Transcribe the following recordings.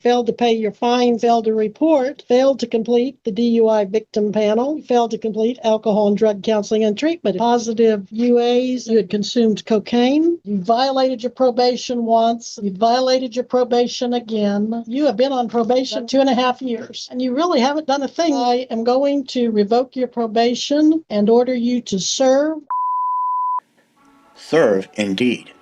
failed to pay your fine, failed to report, failed to complete the DUI victim panel, failed to complete alcohol and drug counseling and treatment. Positive UAs, you had consumed cocaine, you violated your probation once, you violated your probation again. You have been on probation 2.5 years, and you really haven't done a thing. I am going to revoke your probation and order you to serve. Serve, indeed.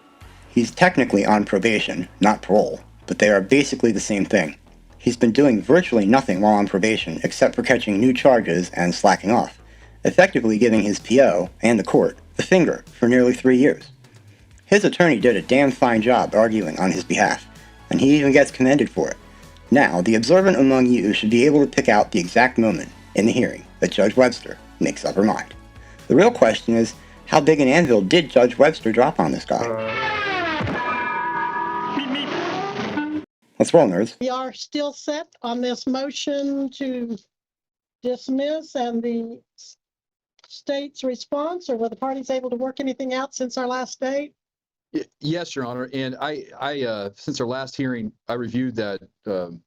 He's technically on probation, not parole, but they are basically the same thing. He's been doing virtually nothing while on probation except for catching new charges and slacking off, effectively giving his PO and the court the finger for nearly 3 years. His attorney did a damn fine job arguing on his behalf, and he even gets commended for it. Now, the observant among you should be able to pick out the exact moment in the hearing that Judge Webster makes up her mind. The real question is, how big an anvil did Judge Webster drop on this guy? Let's roll, nerds. We are still set on this motion to dismiss and the state's response, or were the parties able to work anything out since our last date? Yes, Your Honor. And I since our last hearing, I reviewed that the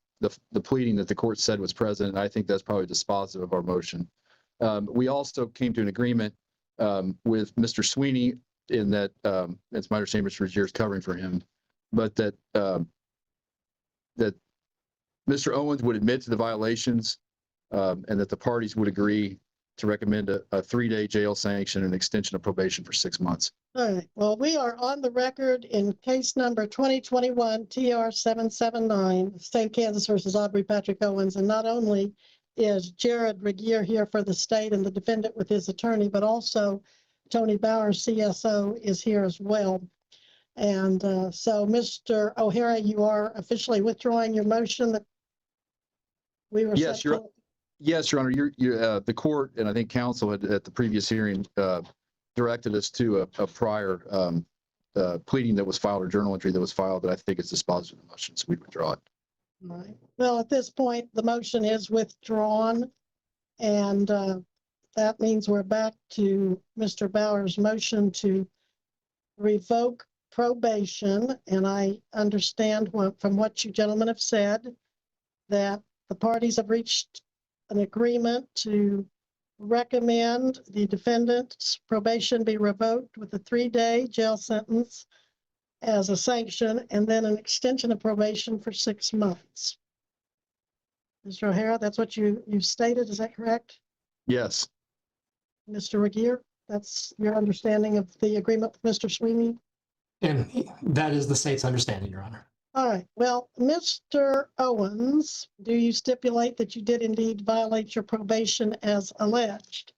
pleading that the court said was present, and I think that's probably dispositive of our motion. We also came to an agreement with Mr. Sweeney in that it's my understanding Mr. Regier is covering for him, but that that Mr. Owens would admit to the violations and that the parties would agree to recommend a 3-day jail sanction and extension of probation for 6 months. All right. Well, we are on the record in case number 2021 TR 779, State of Kansas versus Aubrey Patrick Owens. And not only is Jared Regier here for the state and the defendant with his attorney, but also Tony Bauer, CSO, is here as well. And so, Mr. O'Hara, you are officially withdrawing your motion that we were. Yes, Your Honor. The court and I think counsel had, at the previous hearing directed us to a prior pleading that was filed or journal entry that was filed that I think is dispositive of the motion, so we withdraw it. All right. Well, at this point, the motion is withdrawn, and that means we're back to Mr. Bauer's motion to revoke probation. And I understand from what you gentlemen have said that the parties have reached an agreement to recommend the defendant's probation be revoked with a 3-day jail sentence as a sanction, and then an extension of probation for 6 months. Mr. O'Hara, that's what you've stated, is that correct? Yes. Mr. Regier, that's your understanding of the agreement with Mr. Sweeney? And that is the state's understanding, Your Honor. All right. Well, Mr. Owens, do you stipulate that you did indeed violate your probation as alleged?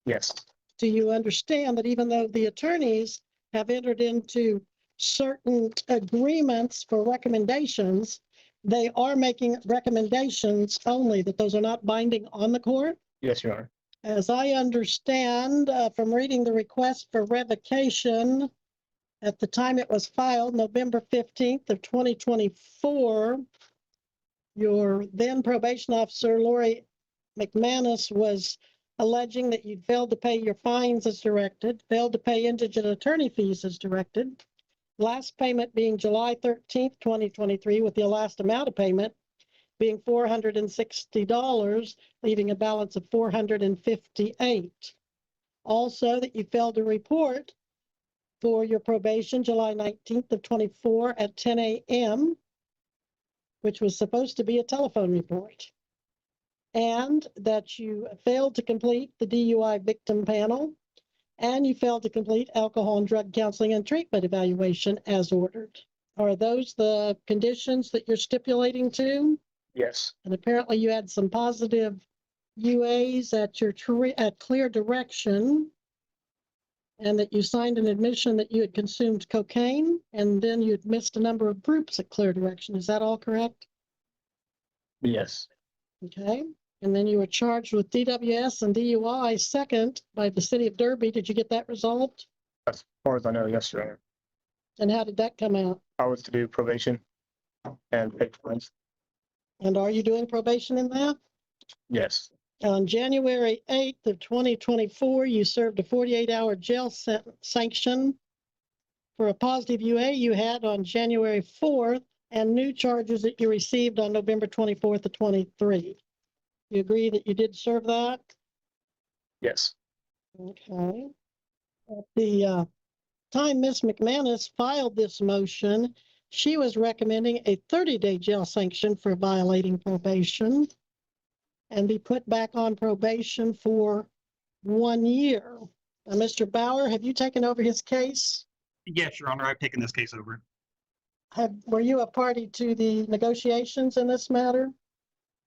Yes. Do you understand that even though the attorneys have entered into certain agreements for recommendations, they are making recommendations only, that those are not binding on the court? Yes, Your Honor. As I understand from reading the request for revocation, at the time it was filed, November 15th of 2024, your then probation officer, Lori McManus, was alleging that you failed to pay your fines as directed, failed to pay indigent attorney fees as directed, last payment being July 13th, 2023, with the last amount of payment being $460, leaving a balance of $458. Also, that you failed to report for your probation July 19th of 24 at 10 a.m., which was supposed to be a telephone report, and that you failed to complete the DUI victim panel, and you failed to complete alcohol and drug counseling and treatment evaluation as ordered. Are those the conditions that you're stipulating to? Yes. And apparently you had some positive UAs at clear direction, and that you signed an admission that you had consumed cocaine, and then you'd missed a number of groups at clear direction. Is that all correct? Yes. Okay. And then you were charged with DWS and DUI second by the city of Derby. Did you get that resolved? As far as I know, yes, Your Honor. And how did that come out? I was to do probation and pay fines. And are you doing probation in that? Yes. On January 8th of 2024, you served a 48-hour jail sanction for a positive UA you had on January 4th and new charges that you received on November 24th of 23. You agree that you did serve that? Yes. Okay. At the time Ms. McManus filed this motion, she was recommending a 30-day jail sanction for violating probation and be put back on probation for 1 year. Now, Mr. Bauer, have you taken over his case? Yes, Your Honor, I've taken this case over. Were you a party to the negotiations in this matter?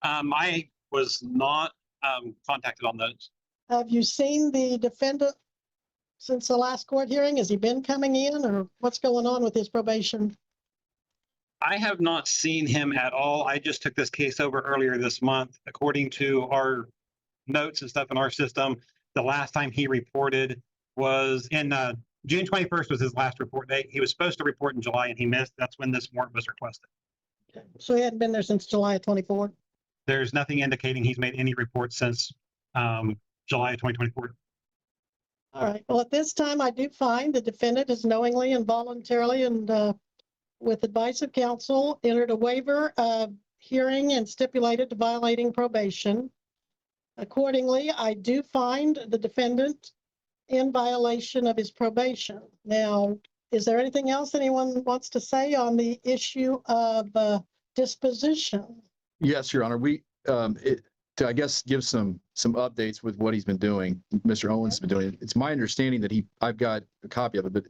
I was not contacted on those. Have you seen the defendant since the last court hearing? Has he been coming in, or what's going on with his probation? I have not seen him at all. I just took this case over earlier this month. According to our notes and stuff in our system, the last time he reported was in June 21st was his last report date. He was supposed to report in July and he missed. That's when this warrant was requested. So he hadn't been there since July of 24? There's nothing indicating he's made any reports since July of 2024. All right. Well, at this time, I do find the defendant has knowingly and voluntarily and with advice of counsel entered a waiver of hearing and stipulated to violating probation. Accordingly, I do find the defendant in violation of his probation. Now, is there anything else anyone wants to say on the issue of disposition? Yes, Your Honor. We, to, I guess, give some updates with what he's been doing. Mr. Owens has been doing. It's my understanding that I've got a copy of it, but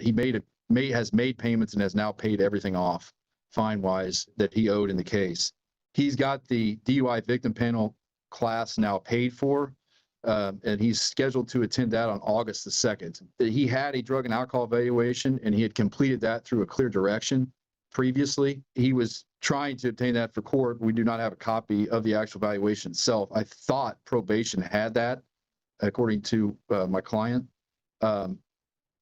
he has made payments and has now paid everything off fine-wise that he owed in the case. He's got the DUI victim panel class now paid for, and he's scheduled to attend that on August the 2nd. He had a drug and alcohol evaluation, and he had completed that through a clear direction previously. He was trying to obtain that for court. We do not have a copy of the actual evaluation itself. I thought probation had that, according to my client.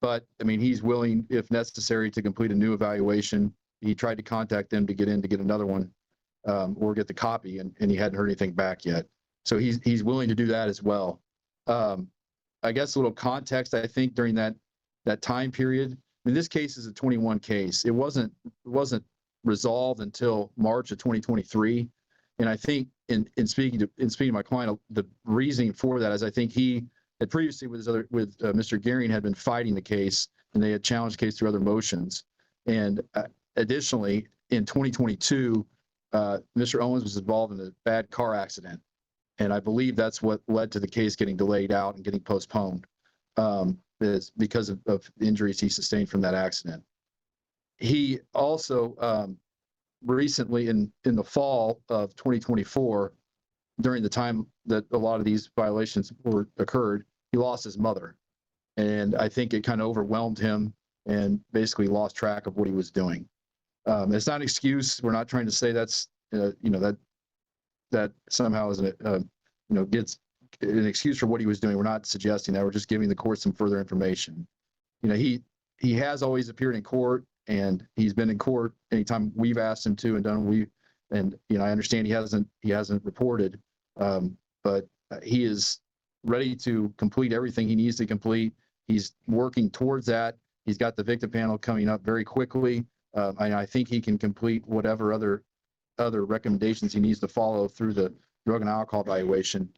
But I mean, he's willing, if necessary, to complete a new evaluation. He tried to contact them to get another one, or get the copy, and he hadn't heard anything back yet. So he's willing to do that as well. I guess a little context, I think, during that time period. I mean, this case is a 21 case. It wasn't resolved until March of 2023. And I think in speaking to my client, the reasoning for that is I think he had previously with Mr. Gehring had been fighting the case, and they had challenged the case through other motions. And additionally, in 2022, Mr. Owens was involved in a bad car accident. And I believe that's what led to the case getting delayed out and getting postponed, is because of injuries he sustained from that accident. He also recently in the fall of 2024, during the time that a lot of these violations occurred, he lost his mother. And I think it kind of overwhelmed him and basically lost track of what he was doing. It's not an excuse. We're not trying to say that's, that somehow is gets an excuse for what he was doing. We're not suggesting that. We're just giving the court some further information. He has always appeared in court, and he's been in court anytime we've asked him to and done. I understand he hasn't reported, but he is ready to complete everything he needs to complete. He's working towards that. He's got the victim panel coming up very quickly. I think he can complete whatever other recommendations he needs to follow through the drug and alcohol evaluation.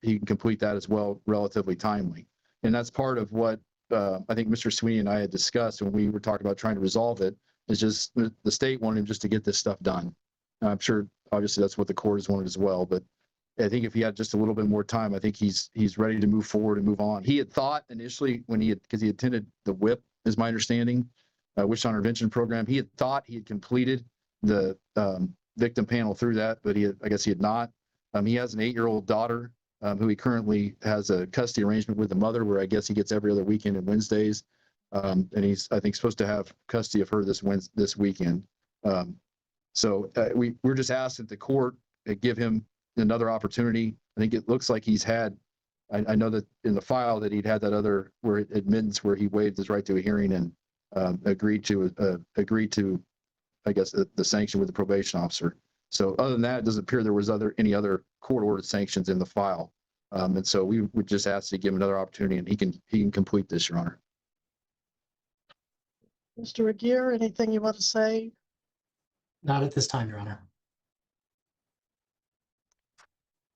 He can complete that as well relatively timely. And that's part of what I think Mr. Sweeney and I had discussed when we were talking about trying to resolve it, is just the state wanted him just to get this stuff done. I'm sure obviously that's what the court has wanted as well, but I think if he had just a little bit more time, I think he's ready to move forward and move on. He had thought initially because he attended the WHIP, is my understanding, Witch Hunt Intervention Program. He had thought he had completed the victim panel through that, but I guess he had not. He has an 8-year-old daughter who he currently has a custody arrangement with the mother, where I guess he gets every other weekend and Wednesdays. And he's, I think, supposed to have custody of her this weekend. So we're just asking the court to give him another opportunity. I think it looks like he's had, I know that in the file that he'd had that other admittance where he waived his right to a hearing and agreed to, I guess, the sanction with the probation officer. So other than that, it doesn't appear there was any other court-ordered sanctions in the file. And so we would just ask to give him another opportunity, and he can complete this, Your Honor. Mr. Regier, anything you want to say? Not at this time, Your Honor.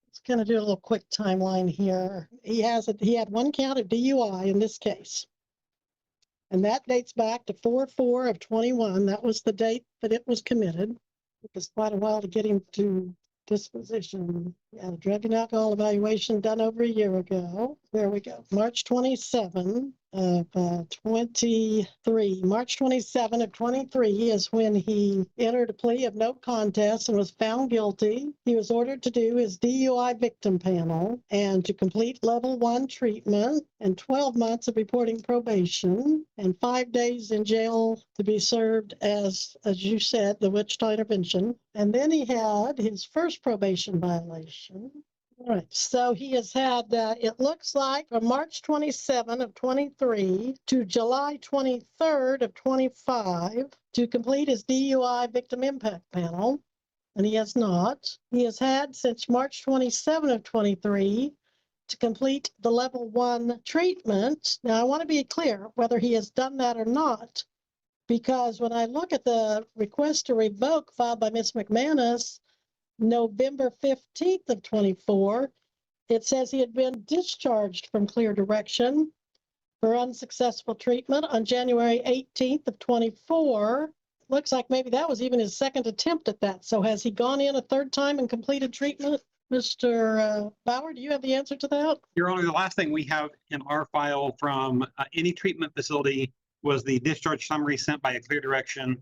Let's kind of do a little quick timeline here. He had one count of DUI in this case. And that dates back to 4/4 of 21. That was the date that it was committed. It was quite a while to get him to disposition. Yeah, drug and alcohol evaluation done over a year ago. There we go. March 27 of 23. March 27 of 23 is when he entered a plea of no contest and was found guilty. He was ordered to do his DUI victim panel and to complete level 1 treatment and 12 months of reporting probation and 5 days in jail to be served as you said, the Wichita intervention. And then he had his first probation violation. All right, so he has had, it looks like from March 27 of 23 to July 23rd of 25 to complete his DUI victim impact panel, and he has not. He has had since March 27 of 23 to complete the level 1 treatment. Now, I want to be clear whether he has done that or not, because when I look at the request to revoke filed by Ms. McManus, November 15th of 24, it says he had been discharged from Clear Direction for unsuccessful treatment on January 18th of 24. Looks like maybe that was even his second attempt at that. So has he gone in a third time and completed treatment? Mr. Bauer, do you have the answer to that? Your Honor, the last thing we have in our file from any treatment facility was the discharge summary sent by a Clear Direction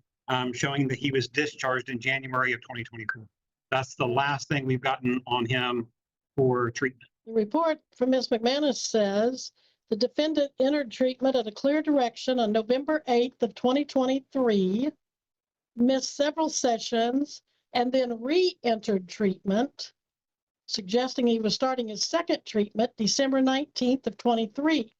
showing that he was discharged in January of 2022. That's the last thing we've gotten on him for treatment. The report from Ms. McManus says the defendant entered treatment at a Clear Direction on November 8th of 2023, missed several sessions, and then re-entered treatment, suggesting he was starting his second treatment December 19th of 23.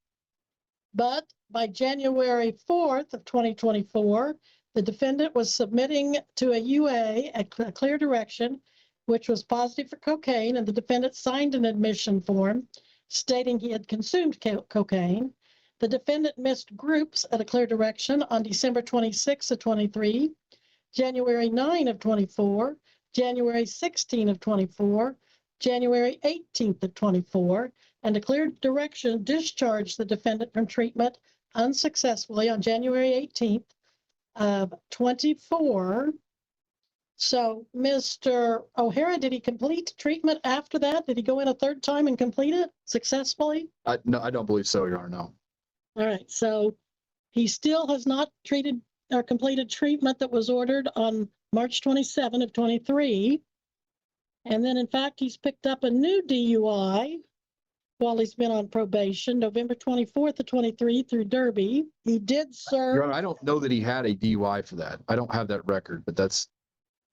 But by January 4th of 2024, the defendant was submitting to a UA at Clear Direction, which was positive for cocaine, and the defendant signed an admission form stating he had consumed cocaine. The defendant missed groups at a Clear Direction on December 26 of 23, January 9 of 24, January 16 of 24, January 18th of 24, and a Clear Direction discharged the defendant from treatment unsuccessfully on January 18th of 24. So, Mr. O'Hara, did he complete treatment after that? Did he go in a third time and complete it successfully? No, I don't believe so, Your Honor, no. All right, so he still has not treated or completed treatment that was ordered on March 27 of 23. And then, in fact, he's picked up a new DUI while he's been on probation, November 24th of 23 through Derby. He did serve. Your Honor, I don't know that he had a DUI for that. I don't have that record, but that's.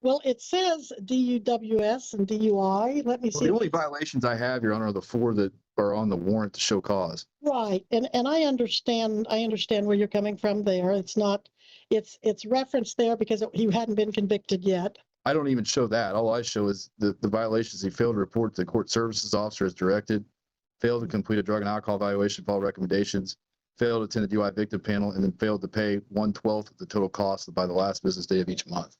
Well, it says DUWS and DUI. Let me see. The only violations I have, Your Honor, are the 4 that are on the warrant to show cause. Right, and I understand where you're coming from there. It's not, it's referenced there because he hadn't been convicted yet. I don't even show that. All I show is the violations. He failed to report to the court services officer as directed, failed to complete a drug and alcohol evaluation, follow recommendations, failed to attend a DUI victim panel, and then failed to pay 1/12 of the total cost by the last business day of each month.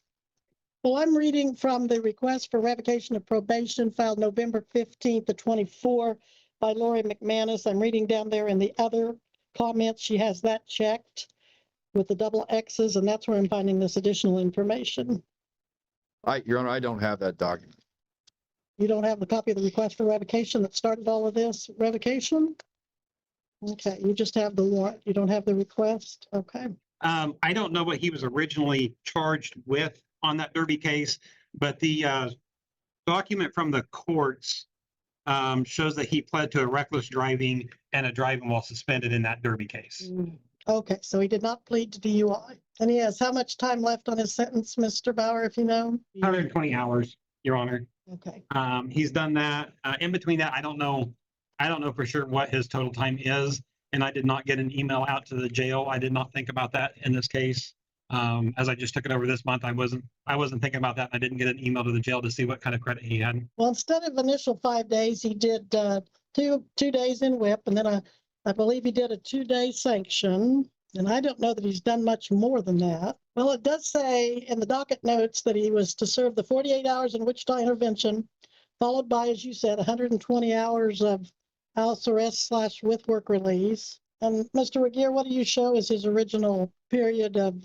Well, I'm reading from the request for revocation of probation filed November 15th of 24 by Lori McManus. I'm reading down there in the other comments. She has that checked with the double X's, and that's where I'm finding this additional information. Your Honor, I don't have that document. You don't have the copy of the request for revocation that started all of this revocation? Okay, you just have the warrant. You don't have the request? Okay. I don't know what he was originally charged with on that Derby case, but the document from the courts shows that he pled to a reckless driving and a driving while suspended in that Derby case. Okay, so he did not plead to DUI. And he has how much time left on his sentence, Mr. Bauer, if you know? 120 hours, Your Honor. Okay. He's done that. In between that, I don't know for sure what his total time is. And I did not get an email out to the jail. I did not think about that in this case. As I just took it over this month, I wasn't thinking about that. I didn't get an email to the jail to see what kind of credit he had. Well, instead of initial 5 days, he did two days in whip, and then I believe he did a 2-day sanction. And I don't know that he's done much more than that. Well, it does say in the docket notes that he was to serve the 48 hours in Wichita intervention, followed by, as you said, 120 hours of house arrest / with work release. And Mr. Regier, what do you show as his original period of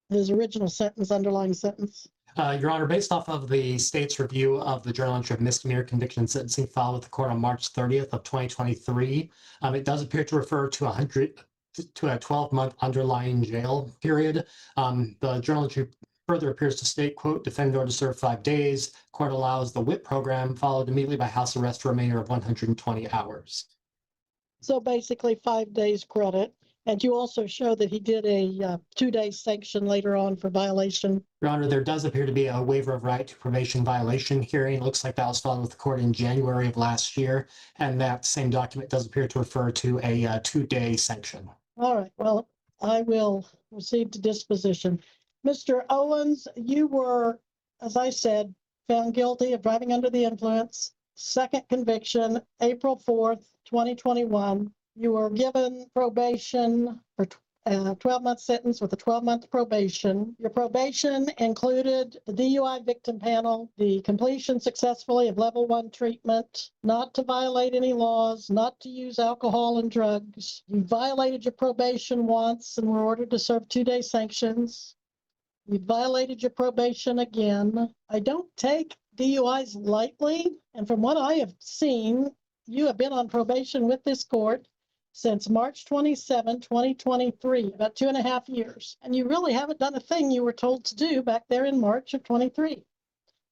his original sentence, underlying sentence? Your Honor, based off of the state's review of the journal entry of misdemeanor conviction and sentencing filed with the court on March 30th of 2023, it does appear to refer to a 12-month underlying jail period. The journal entry further appears to state, quote, defendant ordered to serve 5 days. Court allows the WIP program followed immediately by house arrest for a remainder of 120 hours. So basically 5 days credit. And you also show that he did a 2-day sanction later on for violation. Your Honor, there does appear to be a waiver of right to probation violation hearing. It looks like that was filed with the court in January of last year. And that same document does appear to refer to a 2-day sanction. All right, well, I will proceed to disposition. Mr. Owens, you were, as I said, found guilty of driving under the influence. Second conviction, April 4th, 2021. You were given probation for a 12-month sentence with a 12-month probation. Your probation included the DUI victim panel, the completion successfully of level 1 treatment, not to violate any laws, not to use alcohol and drugs. You violated your probation once and were ordered to serve 2-day sanctions. You violated your probation again. I don't take DUIs lightly, and from what I have seen, you have been on probation with this court since March 27, 2023, about 2.5 years. And you really haven't done a thing you were told to do back there in March of 23.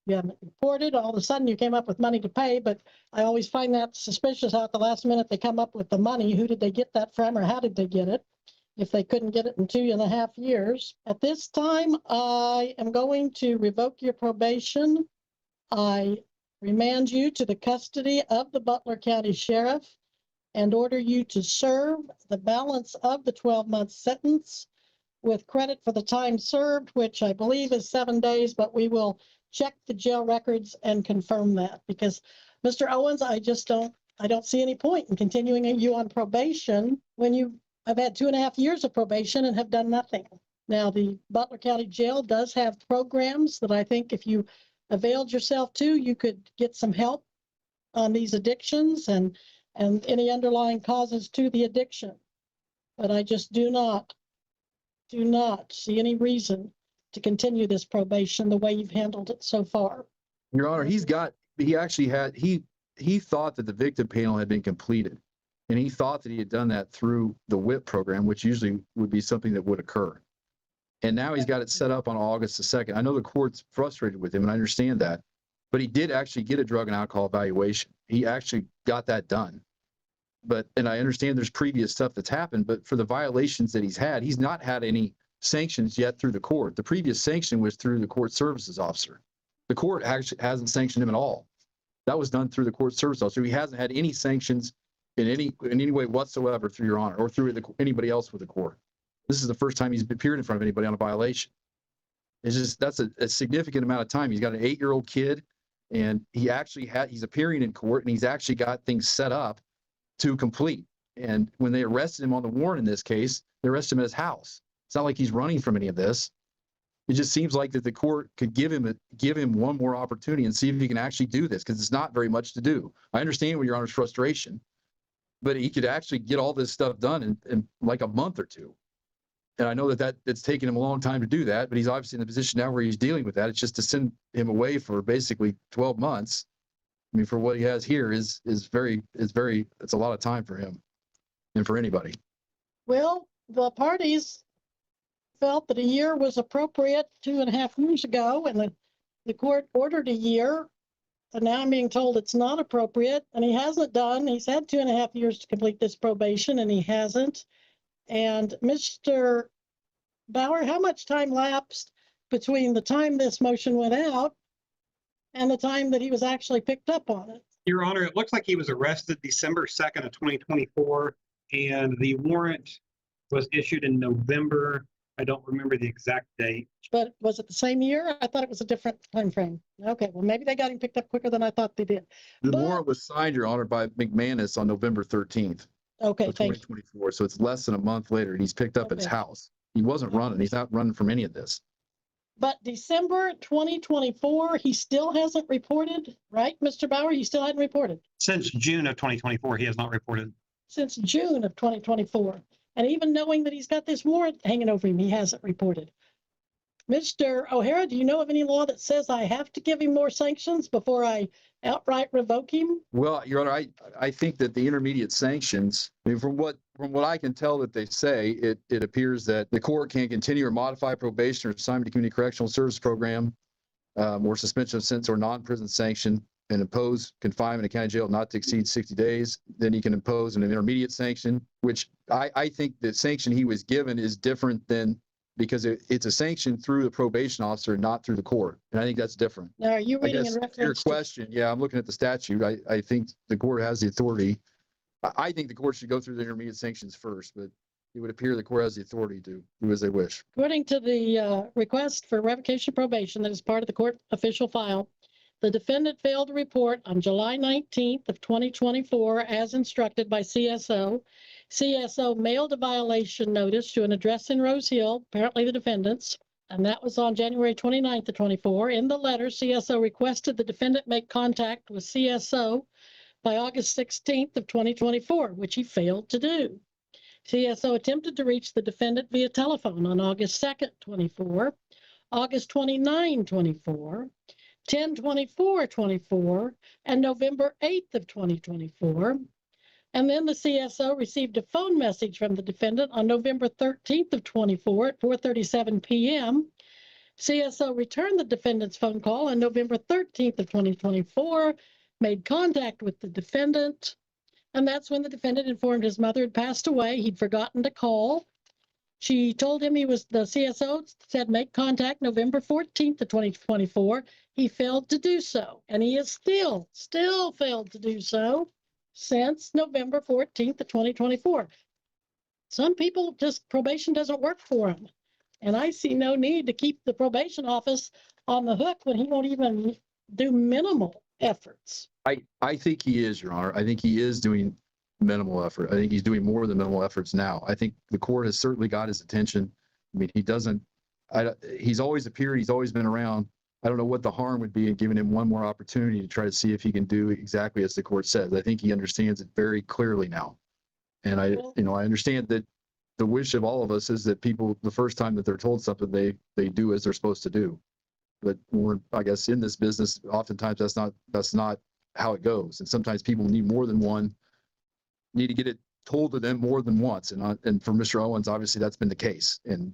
You haven't reported. All of a sudden you came up with money to pay, but I always find that suspicious how at the last minute they come up with the money. Who did they get that from, or how did they get it? If they couldn't get it in 2.5 years. At this time, I am going to revoke your probation. I remand you to the custody of the Butler County Sheriff and order you to serve the balance of the 12-month sentence with credit for the time served, which I believe is 7 days, but we will check the jail records and confirm that, because Mr. Owens, I don't see any point in continuing you on probation when you have had 2.5 years of probation and have done nothing. Now, the Butler County Jail does have programs that I think if you availed yourself to, you could get some help on these addictions and any underlying causes to the addiction. But I just do not see any reason to continue this probation the way you've handled it so far. Your Honor, he thought that the victim panel had been completed, and he thought that he had done that through the WIP program, which usually would be something that would occur. And now he's got it set up on August the 2nd. I know the court's frustrated with him, and I understand that, but he did actually get a drug and alcohol evaluation. He actually got that done. And I understand there's previous stuff that's happened, but for the violations that he's not had any sanctions yet through the court. The previous sanction was through the court services officer. The court actually hasn't sanctioned him at all. That was done through the court service officer. He hasn't had any sanctions in any way whatsoever through Your Honor or through anybody else with the court. This is the first time he's appeared in front of anybody on a violation. It's just, that's a significant amount of time. He's got an 8-year-old kid, and he's appearing in court, and he's actually got things set up to complete. And when they arrested him on the warrant in this case, they arrested him at his house. It's not like he's running from any of this. It just seems like that the court could give him one more opportunity and see if he can actually do this, because it's not very much to do. I understand Your Honor's frustration, but he could actually get all this stuff done in like a month or two. And I know that it's taken him a long time to do that, but he's obviously in the position now where he's dealing with that. It's just to send him away for basically 12 months. I mean, for what he has here it's a lot of time for him and for anybody. Well, the parties felt that a year was appropriate 2.5 years ago, and the court ordered a year. And now I'm being told it's not appropriate, and he hasn't done. He's had 2.5 years to complete this probation, and he hasn't. And Mr. Bauer, how much time lapsed between the time this motion went out and the time that he was actually picked up on it? Your Honor, it looks like he was arrested December 2nd of 2024, and the warrant was issued in November. I don't remember the exact date. But was it the same year? I thought it was a different time frame. Okay, well, maybe they got him picked up quicker than I thought they did. The warrant was signed, Your Honor, by McManus on November 13th. Okay, of thank you. 2024. So it's less than a month later, and he's picked up at his Okay. house. He wasn't running. He's not running from any of this. But December 2024, he still hasn't reported, right, Mr. Bauer? You still hadn't reported Since June of 2024, he has not reported. since June of 2024. And even knowing that he's got this warrant hanging over him, he hasn't reported. Mr. O'Hara, do you know of any law that says I have to give him more sanctions before I outright revoke him? Well, Your Honor, I think that the intermediate sanctions, I mean, from what I can tell that they say, it appears that the court can continue or modify probation or assignment to community correctional service program, or suspension of sentence or non-prison sanction, and impose confinement in county jail not to exceed 60 days. Then he can impose an intermediate sanction, which I think the sanction he was given is different than, because it's a sanction through the probation officer, not through the court. And I think that's different. Now, are you I reading guess in to your reference to? question, yeah, I'm looking at the statute. I think the court has the authority. I think the court should go through the intermediate sanctions first, but it would appear the court has the authority to do as they wish. According to the request for revocation of probation that is part of the court official file, the defendant failed to report on July 19th of 2024 as instructed by CSO. CSO mailed a violation notice to an address in Rose Hill, apparently the defendant's, and that was on January 29th of 24. In the letter, CSO requested the defendant make contact with CSO by August 16th of 2024, which he failed to do. CSO attempted to reach the defendant via telephone on August 2nd, 24, August 29, 24, 10/24/24, and November 8th of 2024. And then the CSO received a phone message from the defendant on November 13th of 24 at 4:37 p.m. CSO returned the defendant's phone call on November 13th of 2024, made contact with the defendant, and that's when the defendant informed his mother had passed away. He'd forgotten to call. She told him the CSO said make contact November 14th of 2024. He failed to do so, and he has still failed to do so since November 14th of 2024. Some people just, probation doesn't work for them. And I see no need to keep the probation office on the hook when he won't even do minimal efforts. I think he is, Your Honor. I think he is doing minimal effort. I think he's doing more than minimal efforts now. I think the court has certainly got his attention. I mean, he's always appeared, he's always been around. I don't know what the harm would be in giving him one more opportunity to try to see if he can do exactly as the court says. I think he understands it very clearly now. And I understand that the wish of all of us is that people, the first time that they're told something, they do as they're supposed to do. But we're, I guess, in this business, oftentimes that's not how it goes. And sometimes people need more than one, need to get it told to them more than once. And for Mr. Owens, obviously that's been the case. And,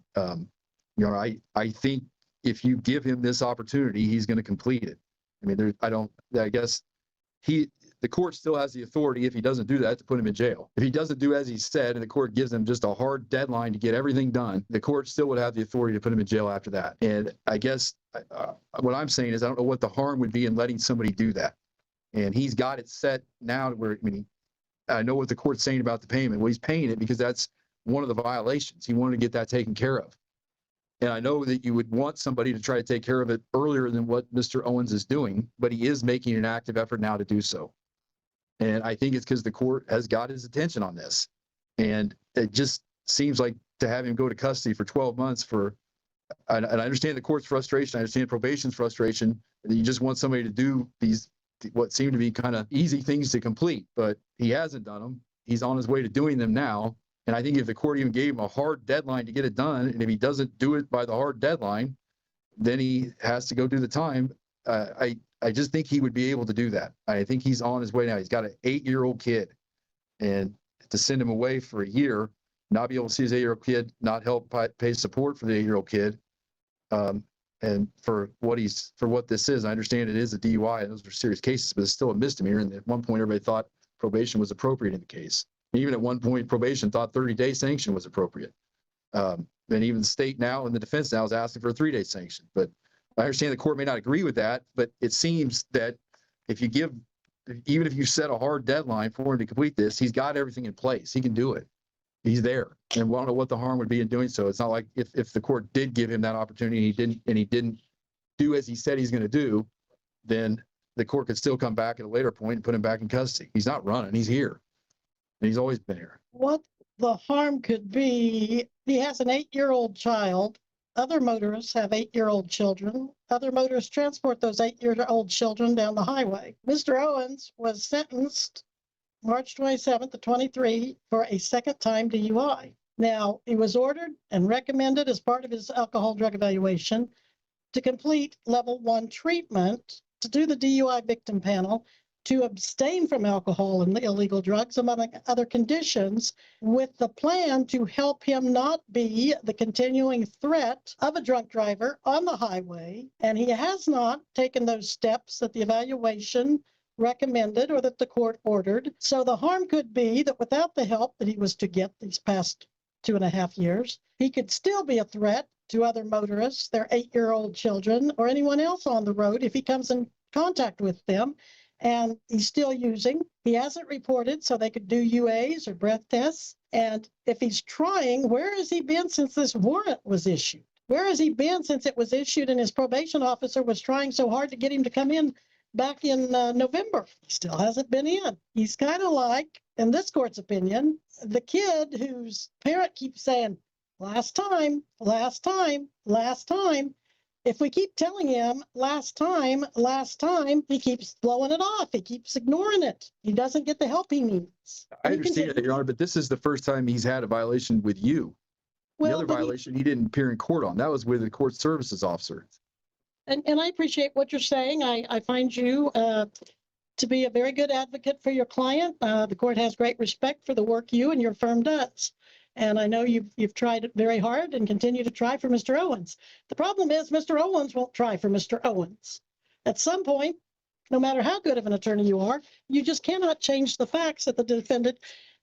I think if you give him this opportunity, he's going to complete it. I mean, I guess the court still has the authority, if he doesn't do that, to put him in jail. If he doesn't do as he said, and the court gives him just a hard deadline to get everything done, the court still would have the authority to put him in jail after that. And I guess what I'm saying is I don't know what the harm would be in letting somebody do that. And he's got it set now where, I mean, I know what the court's saying about the payment. Well, he's paying it because that's one of the violations. He wanted to get that taken care of. And I know that you would want somebody to try to take care of it earlier than what Mr. Owens is doing, but he is making an active effort now to do so. And I think it's because the court has got his attention on this. And it just seems like to have him go to custody for 12 months and I understand the court's frustration. I understand probation's frustration. You just want somebody to do these, what seem to be kind of easy things to complete, but he hasn't done them. He's on his way to doing them now. And I think if the court even gave him a hard deadline to get it done, and if he doesn't do it by the hard deadline, then he has to go do the time. I just think he would be able to do that. I think he's on his way now. He's got an 8-year-old kid, and to send him away for a year, not be able to see his 8-year-old kid, not help pay support for the 8-year-old kid, and for what this is, I understand it is a DUI and those are serious cases, but it's still a misdemeanor. And at one point, everybody thought probation was appropriate in the case. Even at one point, probation thought 30-day sanction was appropriate. And even the state now and the defense now is asking for a 3-day sanction. But I understand the court may not agree with that, but it seems that even if you set a hard deadline for him to complete this, he's got everything in place. He can do it. He's there. And we don't know what the harm would be in doing so. It's not like if the court did give him that opportunity and he didn't do as he said he's going to do, then the court could still come back at a later point and put him back in custody. He's not running. He's here. and he's always been here. What the harm could be, he has an 8-year-old child. Other motorists have 8-year-old children. Other motorists transport those 8-year-old children down the highway. Mr. Owens was sentenced March 27th of 23 for a second time DUI. Now, he was ordered and recommended as part of his alcohol drug evaluation to complete level 1 treatment, to do the DUI victim panel, to abstain from alcohol and illegal drugs, among other conditions, with the plan to help him not be the continuing threat of a drunk driver on the highway. And he has not taken those steps that the evaluation recommended or that the court ordered. So the harm could be that without the help that he was to get these past 2.5 years, he could still be a threat to other motorists, their 8-year-old children, or anyone else on the road if he comes in contact with them. And he's still using. He hasn't reported, so they could do UAs or breath tests. And if he's trying, where has he been since this warrant was issued? Where has he been since it was issued and his probation officer was trying so hard to get him to come in back in November? He still hasn't been in. He's kind of like, in this court's opinion, the kid whose parent keeps saying, last time, last time, last time. If we keep telling him last time, he keeps blowing it off. He keeps ignoring it. He doesn't get the help he needs. I understand that, Your Honor, but this is the first time he's had a violation with you. The other violation he didn't appear in court on. That was with the court services officer. And I appreciate what you're saying. I find you to be a very good advocate for your client. The court has great respect for the work you and your firm does. And I know you've tried very hard and continue to try for Mr. Owens. The problem is Mr. Owens won't try for Mr. Owens. At some point, no matter how good of an attorney you are, you just cannot change the facts that the defendant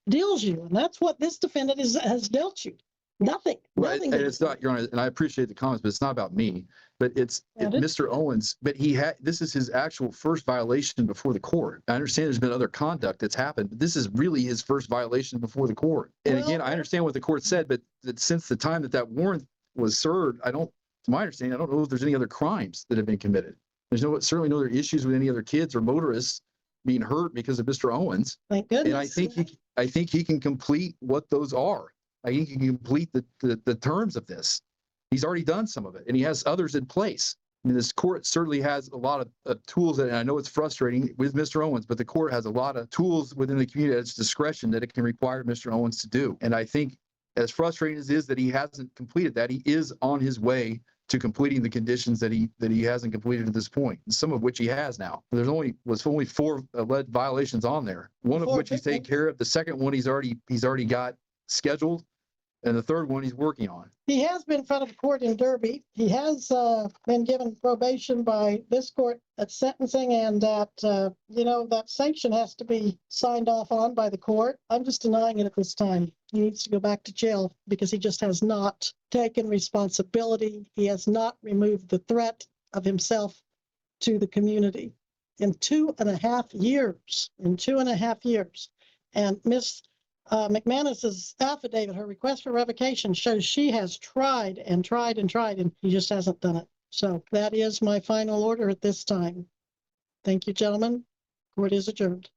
deals you. And that's what this defendant has dealt you. Nothing. Right, Nothing. and it's not, Your Honor, and I appreciate the comments, but it's not about me. But it's Mr. Owens. But this is his actual first violation before the court. I understand there's been other conduct that's happened, but this is really his first violation before the court. And again, I understand what the court said, but that since the time that warrant was served, to my understanding, I don't know if there's any other crimes that have been committed. There's certainly no other issues with any other kids or motorists being hurt because of Mr. Owens. Thank goodness. And I think he can complete what those are. I think he can complete the terms of this. He's already done some of it, and he has others in place. I mean, this court certainly has a lot of tools, and I know it's frustrating with Mr. Owens, but the court has a lot of tools within the community at its discretion that it can require Mr. Owens to do. And I think as frustrating as it is that he hasn't completed that, he is on his way to completing the conditions that he hasn't completed at this point, and some of which he has now. There's only 4 alleged violations on there, one of which he's taken care of. The second one he's already got scheduled, and the third one he's working on. He has been in front of the court in Derby. He has been given probation by this court at sentencing, and that that sanction has to be signed off on by the court. I'm just denying it at this time. He needs to go back to jail because he just has not taken responsibility. He has not removed the threat of himself to the community in 2.5 years. And Miss McManus's affidavit, her request for revocation, shows she has tried and tried and tried, and he just hasn't done it. So that is my final order at this time. Thank you, gentlemen. Court is adjourned.